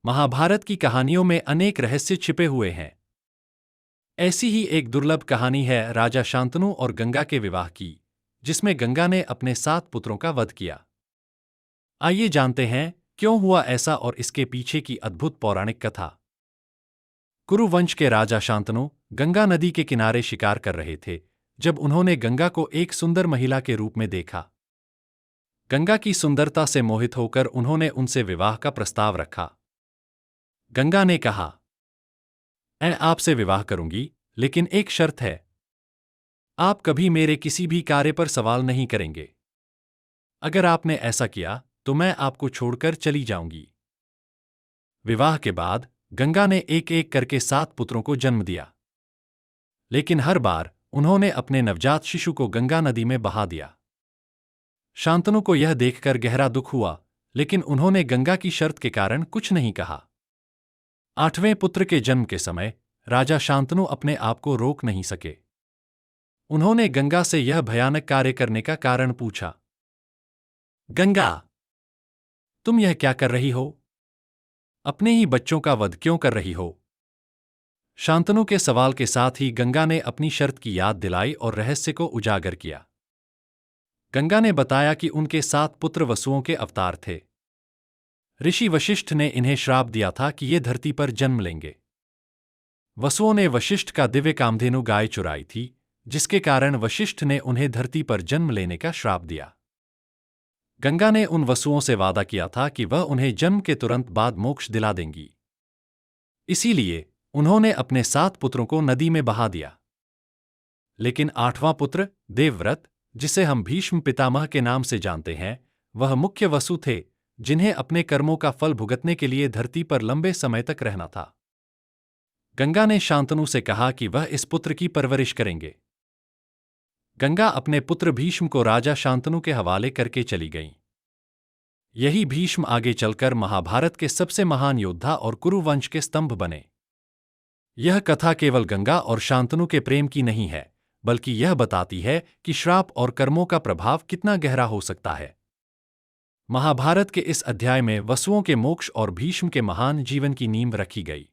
महाभारत की कहानियों में अनेक रहस्य छिपे हुए हैं। ऐसी ही एक दुर्लभ कहानी है राजा शांतनु और गंगा के विवाह की, जिसमें गंगा ने अपने 7 पुत्रों का वध किया। आइए जानते हैं क्यों हुआ ऐसा और इसके पीछे की अद्भुत पौराणिक कथा। कुरु वंश के राजा शांतनु गंगा नदी के किनारे शिकार कर रहे थे जब उन्होंने गंगा को एक सुंदर महिला के रूप में देखा। गंगा की सुंदरता से मोहित होकर उन्होंने उनसे विवाह का प्रस्ताव रखा। गंगा ने कहा, मैं आपसे विवाह करूंगी, लेकिन एक शर्त है। आप कभी मेरे किसी भी कार्य पर सवाल नहीं करेंगे। अगर आपने ऐसा किया तो मैं आपको छोड़कर चली जाऊंगी। विवाह के बाद गंगा ने एक एक करके 7 पुत्रों को जन्म दिया, लेकिन हर बार उन्होंने अपने नवजात शिशु को गंगा नदी में बहा दिया। शांतनु को यह देखकर गहरा दुख हुआ, लेकिन उन्होंने गंगा की शर्त के कारण कुछ नहीं कहा। 8वें पुत्र के जन्म के समय राजा शांतनु अपने आप को रोक नहीं सके। उन्होंने गंगा से यह भयानक कार्य करने का कारण पूछा। गंगा, तुम यह क्या कर रही हो? अपने ही बच्चों का वध क्यों कर रही हो? शांतनु के सवाल के साथ ही गंगा ने अपनी शर्त की याद दिलाई और रहस्य को उजागर किया। गंगा ने बताया कि उनके 7 पुत्र वसुओं के अवतार थे। ऋषि वशिष्ठ ने इन्हें श्राप दिया था कि ये धरती पर जन्म लेंगे। वसुओं ने वशिष्ठ का दिव्य कामधेनु गाय चुराई थी, जिसके कारण वशिष्ठ ने उन्हें धरती पर जन्म लेने का श्राप दिया। गंगा ने उन वसुओं से वादा किया था कि वह उन्हें जन्म के तुरंत बाद मोक्ष दिला देंगी। इसीलिए उन्होंने अपने 7 पुत्रों को नदी में बहा दिया। लेकिन 8वां पुत्र देवव्रत, जिसे हम भीष्म पितामह के नाम से जानते हैं, वह मुख्य वसु थे, जिन्हें अपने कर्मों का फल भुगतने के लिए धरती पर लंबे समय तक रहना था। गंगा ने शांतनु से कहा कि वह इस पुत्र की परवरिश करेंगे। गंगा अपने पुत्र भीष्म को राजा शांतनु के हवाले करके चली गईं। यही भीष्म आगे चलकर महाभारत के सबसे महान योद्धा और कुरु वंश के स्तंभ बने। यह कथा केवल गंगा और शांतनु के प्रेम की नहीं है, बल्कि यह बताती है कि श्राप और कर्मों का प्रभाव कितना गहरा हो सकता है। महाभारत के इस अध्याय में वसुओं के मोक्ष और भीष्म के महान जीवन की नींव रखी गई।